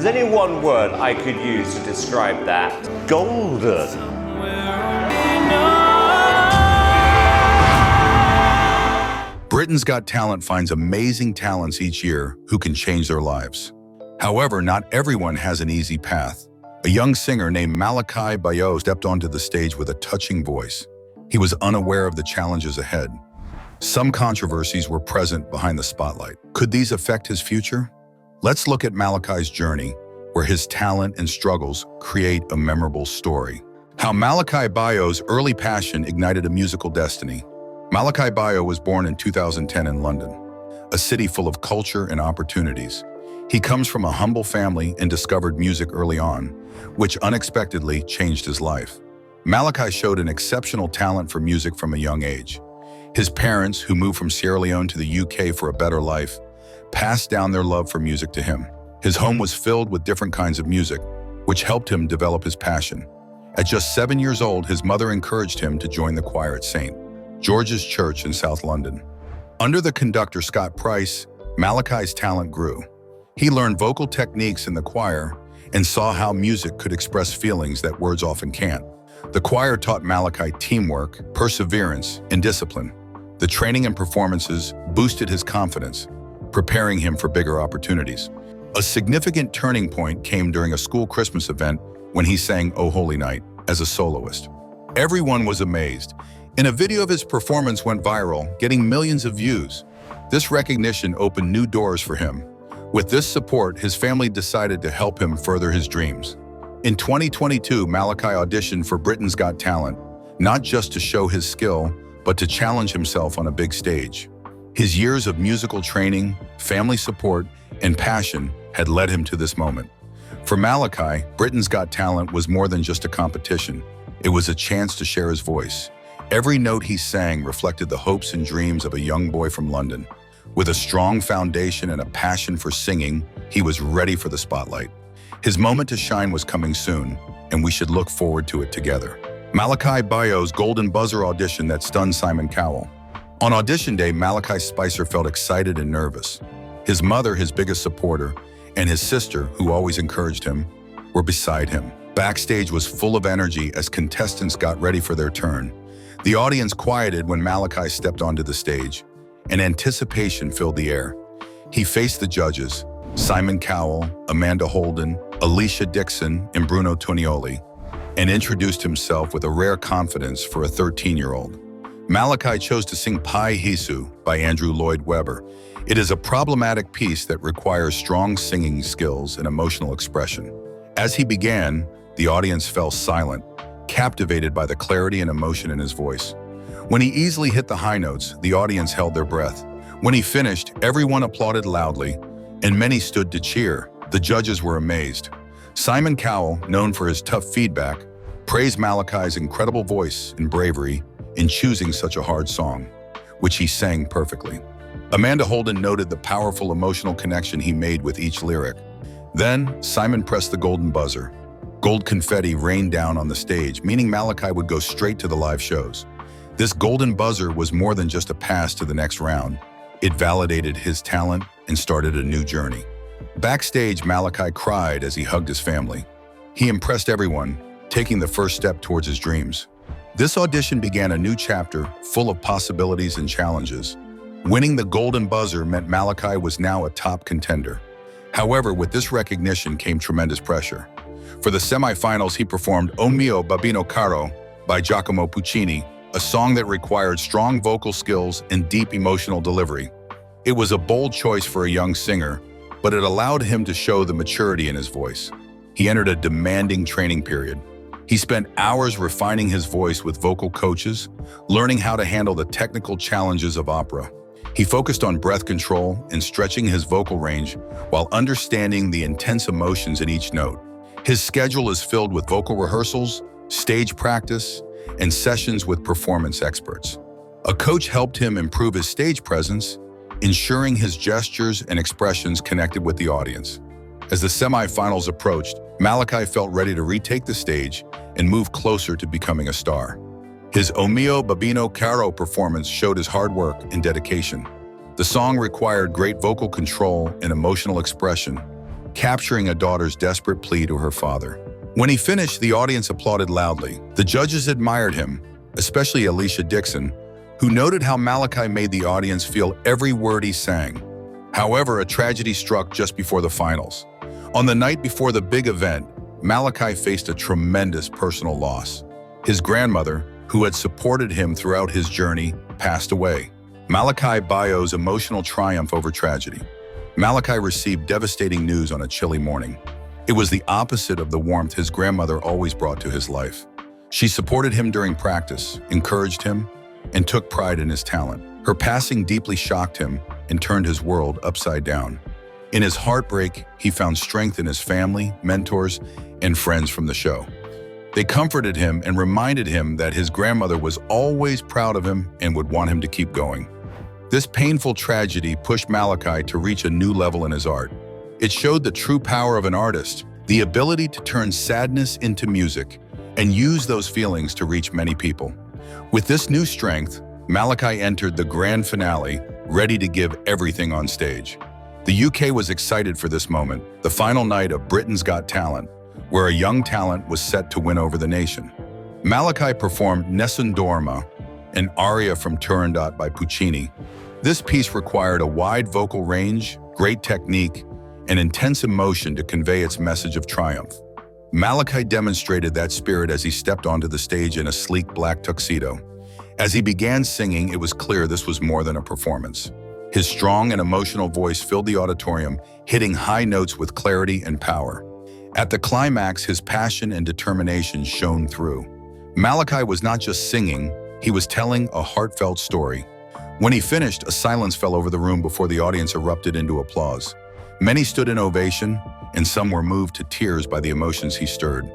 only one word I could use to describe that. Golden. Britain's Got Talent finds amazing talents each year who can change their lives. However, not everyone has an easy path. A young singer named Malakai Bayoh stepped onto the stage with a touching voice. He was unaware of the challenges ahead. Some controversies were present behind the spotlight. Could these affect his future? Let's look at Malakai's journey, where his talent and struggles create a memorable story. How Malakai Bayoh's early passion ignited a musical destiny. Malakai Bayoh was born in 2010 in London, a city full of culture and opportunities. He comes from a humble family and discovered music early on, which unexpectedly changed his life. Malakai showed an exceptional talent for music from a young age. His parents, who moved from Sierra Leone to the UK for a better life, passed down their love for music to him. His home was filled with different kinds of music, which helped him develop his passion. At just 7 years old, his mother encouraged him to join the choir at St. George's Church in South London. Under the conductor Scott Price, Malakai's talent grew. He learned vocal techniques in the choir and saw how music could express feelings that words often can't. The choir taught Malakai teamwork, perseverance, and discipline. The training and performances boosted his confidence, preparing him for bigger opportunities. A significant turning point came during a school Christmas event when he sang "O Holy Night" as a soloist. Everyone was amazed, and a video of his performance went viral, getting millions of views. This recognition opened new doors for him. With this support, his family decided to help him further his dreams. In 2022, Malakai auditioned for Britain's Got Talent, not just to show his skill, but to challenge himself on a big stage. His years of musical training, family support, and passion had led him to this moment. For Malakai, Britain's Got Talent was more than just a competition. It was a chance to share his voice. Every note he sang reflected the hopes and dreams of a young boy from London. With a strong foundation and a passion for singing, he was ready for the spotlight. His moment to shine was coming soon, and we should look forward to it together. Malakai Bayoh's Golden Buzzer audition that stunned Simon Cowell. On audition day, Malachi Spicer felt excited and nervous. His mother, his biggest supporter, and his sister, who always encouraged him, were beside him. Backstage was full of energy as contestants got ready for their turn. The audience quieted when Malakai stepped onto the stage, and anticipation filled the air. He faced the judges, Simon Cowell, Amanda Holden, Alicia Dixon, and Bruno Tonioli, and introduced himself with a rare confidence for a 13-year-old. Malakai chose to sing Pai Hisu by Andrew Lloyd Webber. It is a problematic piece that requires strong singing skills and emotional expression. As he began, the audience fell silent, captivated by the clarity and emotion in his voice. When he easily hit the high notes, the audience held their breath. When he finished, everyone applauded loudly, and many stood to cheer. The judges were amazed. Simon Cowell, known for his tough feedback, praised Malakai's incredible voice and bravery in choosing such a hard song, which he sang perfectly. Amanda Holden noted the powerful emotional connection he made with each lyric. Then, Simon pressed the golden buzzer. Gold confetti rained down on the stage, meaning Malakai would go straight to the live shows. This golden buzzer was more than just a pass to the next round. It validated his talent and started a new journey. Backstage, Malakai cried as he hugged his family. He impressed everyone, taking the first step towards his dreams. This audition began a new chapter full of possibilities and challenges. Winning the golden buzzer meant Malakai was now a top contender. However, with this recognition came tremendous pressure. For the semifinals, he performed O Mio Babino Caro by Giacomo Puccini, a song that required strong vocal skills and deep emotional delivery. It was a bold choice for a young singer, but it allowed him to show the maturity in his voice. He entered a demanding training period. He spent hours refining his voice with vocal coaches, learning how to handle the technical challenges of opera. He focused on breath control and stretching his vocal range while understanding the intense emotions in each note. His schedule is filled with vocal rehearsals, stage practice, and sessions with performance experts. A coach helped him improve his stage presence, ensuring his gestures and expressions connected with the audience. As the semifinals approached, Malakai felt ready to retake the stage and move closer to becoming a star. His O Mio Babino Caro performance showed his hard work and dedication. The song required great vocal control and emotional expression, capturing a daughter's desperate plea to her father. When he finished, the audience applauded loudly. The judges admired him, especially Alicia Dixon, who noted how Malachi made the audience feel every word he sang. However, a tragedy struck just before the finals. On the night before the big event, Malachi faced a tremendous personal loss. His grandmother, who had supported him throughout his journey, passed away. Malakai Bayoh's emotional triumph over tragedy. Malachi received devastating news on a chilly morning. It was the opposite of the warmth his grandmother always brought to his life. She supported him during practice, encouraged him, and took pride in his talent. Her passing deeply shocked him and turned his world upside down. In his heartbreak, he found strength in his family, mentors, and friends from the show. They comforted him and reminded him that his grandmother was always proud of him and would want him to keep going. This painful tragedy pushed Malachi to reach a new level in his art. It showed the true power of an artist, the ability to turn sadness into music and use those feelings to reach many people. With this new strength, Malachi entered the grand finale, ready to give everything on stage. The UK was excited for this moment, the final night of Britain's Got Talent, where a young talent was set to win over the nation. Malachi performed Nessun Dorma, an aria from Turandot by Puccini. This piece required a wide vocal range, great technique, and intense emotion to convey its message of triumph. Malachi demonstrated that spirit as he stepped onto the stage in a sleek black tuxedo. As he began singing, it was clear this was more than a performance. His strong and emotional voice filled the auditorium, hitting high notes with clarity and power. At the climax, his passion and determination shone through. Malachi was not just singing, he was telling a heartfelt story. When he finished, a silence fell over the room before the audience erupted into applause. Many stood in ovation, and some were moved to tears by the emotions he stirred.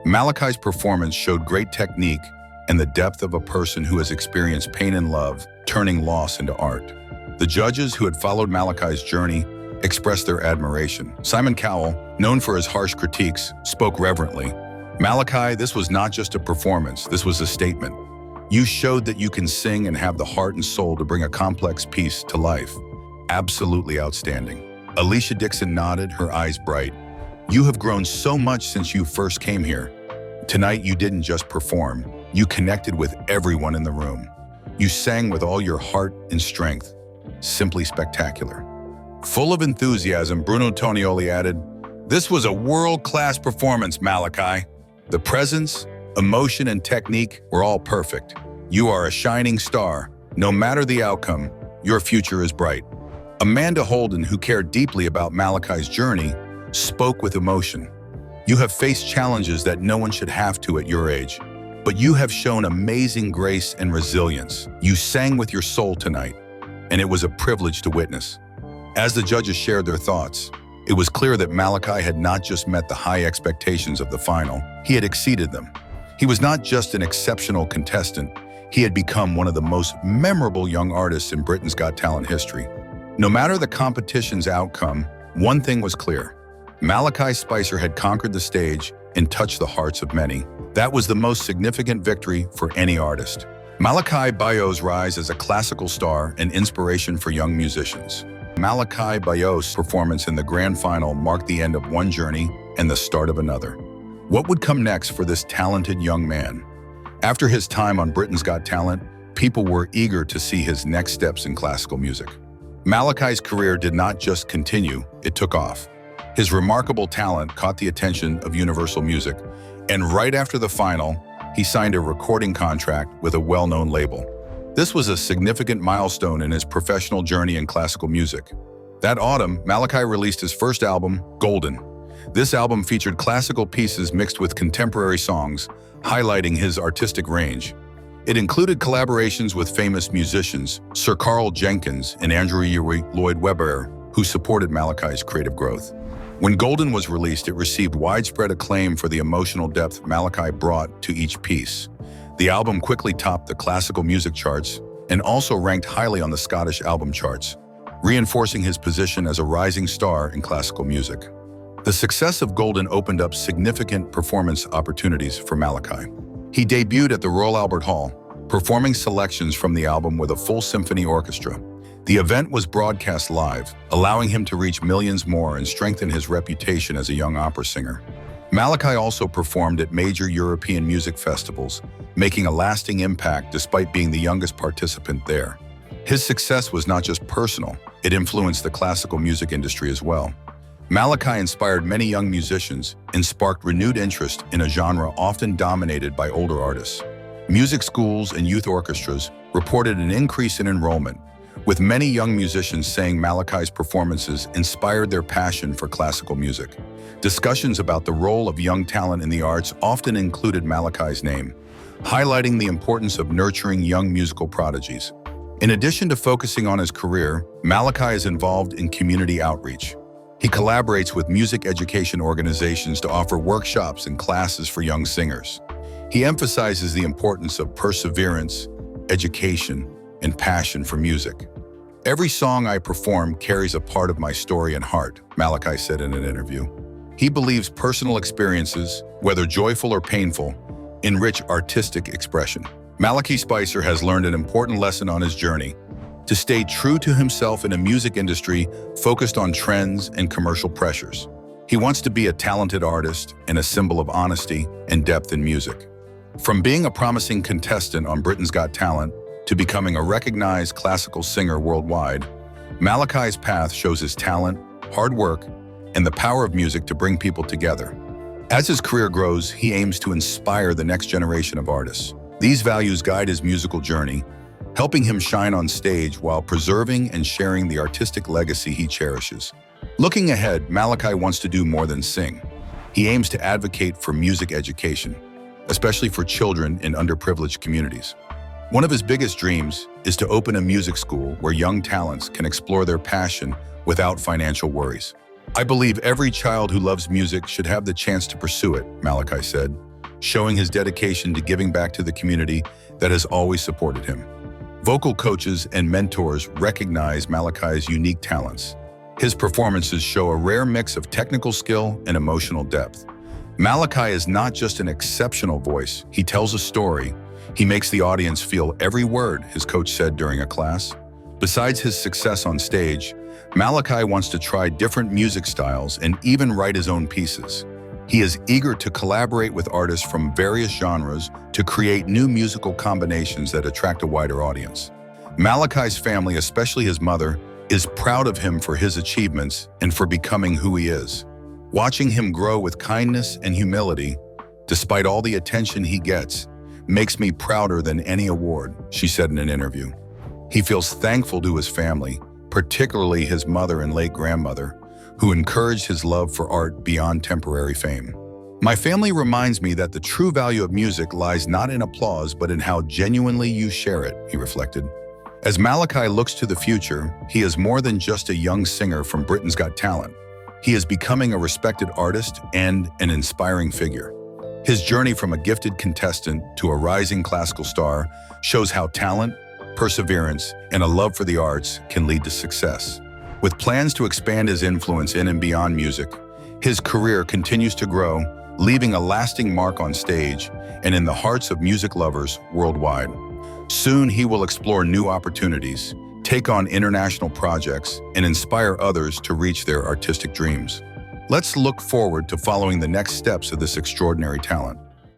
Malachi's performance showed great technique and the depth of a person who has experienced pain and love, turning loss into art. The judges who had followed Malachi's journey expressed their admiration. Simon Cowell, known for his harsh critiques, spoke reverently. Malachi, this was not just a performance, this was a statement. You showed that you can sing and have the heart and soul to bring a complex piece to life. Absolutely outstanding. Alicia Dixon nodded, her eyes bright. You have grown so much since you first came here. Tonight you didn't just perform, you connected with everyone in the room. You sang with all your heart and strength. Simply spectacular. Full of enthusiasm, Bruno Tonioli added, "This was a world-class performance, Malachi. The presence, emotion, and technique were all perfect. You are a shining star. No matter the outcome, your future is bright." Amanda Holden, who cared deeply about Malachi's journey, spoke with emotion. You have faced challenges that no one should have to at your age, but you have shown amazing grace and resilience. You sang with your soul tonight, and it was a privilege to witness. As the judges shared their thoughts, it was clear that Malachi had not just met the high expectations of the final, he had exceeded them. He was not just an exceptional contestant, he had become one of the most memorable young artists in Britain's Got Talent history. No matter the competition's outcome, one thing was clear. Malachi Spicer had conquered the stage and touched the hearts of many. That was the most significant victory for any artist. Malakai Bayoh's rise as a classical star and inspiration for young musicians. Malakai Bayoh's performance in the grand final marked the end of one journey and the start of another. What would come next for this talented young man? After his time on Britain's Got Talent, people were eager to see his next steps in classical music. Malakai's career did not just continue, it took off. His remarkable talent caught the attention of Universal Music, and right after the final, he signed a recording contract with a well-known label. This was a significant milestone in his professional journey in classical music. That autumn, Malachi released his first album, Golden. This album featured classical pieces mixed with contemporary songs, highlighting his artistic range. It included collaborations with famous musicians, Sir Carl Jenkins and Andrew Lloyd Webber, who supported Malachi's creative growth. When Golden was released, it received widespread acclaim for the emotional depth Malachi brought to each piece. The album quickly topped the classical music charts and also ranked highly on the Scottish album charts, reinforcing his position as a rising star in classical music. The success of Golden opened up significant performance opportunities for Malachi. He debuted at the Royal Albert Hall, performing selections from the album with a full symphony orchestra. The event was broadcast live, allowing him to reach millions more and strengthen his reputation as a young opera singer. Malachi also performed at major European music festivals, making a lasting impact despite being the youngest participant there. His success was not just personal, it influenced the classical music industry as well. Malachi inspired many young musicians and sparked renewed interest in a genre often dominated by older artists. Music schools and youth orchestras reported an increase in enrollment, with many young musicians saying Malachi's performances inspired their passion for classical music. Discussions about the role of young talent in the arts often included Malachi's name, highlighting the importance of nurturing young musical prodigies. In addition to focusing on his career, Malachi is involved in community outreach. He collaborates with music education organizations to offer workshops and classes for young singers. He emphasizes the importance of perseverance, education, and passion for music. "Every song I perform carries a part of my story and heart," Malachi said in an interview. He believes personal experiences, whether joyful or painful, enrich artistic expression. Malachi Spicer has learned an important lesson on his journey: to stay true to himself in a music industry focused on trends and commercial pressures. He wants to be a talented artist and a symbol of honesty and depth in music. From being a promising contestant on Britain's Got Talent to becoming a recognized classical singer worldwide, Malachi's path shows his talent, hard work, and the power of music to bring people together. As his career grows, he aims to inspire the next generation of artists. These values guide his musical journey, helping him shine on stage while preserving and sharing the artistic legacy he cherishes. Looking ahead, Malachi wants to do more than sing. He aims to advocate for music education, especially for children in underprivileged communities. One of his biggest dreams is to open a music school where young talents can explore their passion without financial worries. "I believe every child who loves music should have the chance to pursue it," Malachi said, showing his dedication to giving back to the community that has always supported him. Vocal coaches and mentors recognize Malachi's unique talents. His performances show a rare mix of technical skill and emotional depth. Malachi is not just an exceptional voice, he tells a story. He makes the audience feel every word, his coach said during a class. Besides his success on stage, Malachi wants to try different music styles and even write his own pieces. He is eager to collaborate with artists from various genres to create new musical combinations that attract a wider audience. Malachi's family, especially his mother, is proud of him for his achievements and for becoming who he is. Watching him grow with kindness and humility, despite all the attention he gets, makes me prouder than any award, she said in an interview. He feels thankful to his family, particularly his mother and late grandmother, who encouraged his love for art beyond temporary fame. "My family reminds me that the true value of music lies not in applause but in how genuinely you share it," he reflected. As Malachi looks to the future, he is more than just a young singer from Britain's Got Talent. He is becoming a respected artist and an inspiring figure. His journey from a gifted contestant to a rising classical star shows how talent, perseverance, and a love for the arts can lead to success. With plans to expand his influence in and beyond music, his career continues to grow, leaving a lasting mark on stage and in the hearts of music lovers worldwide. Soon he will explore new opportunities, take on international projects, and inspire others to reach their artistic dreams. Let's look forward to following the next steps of this extraordinary talent.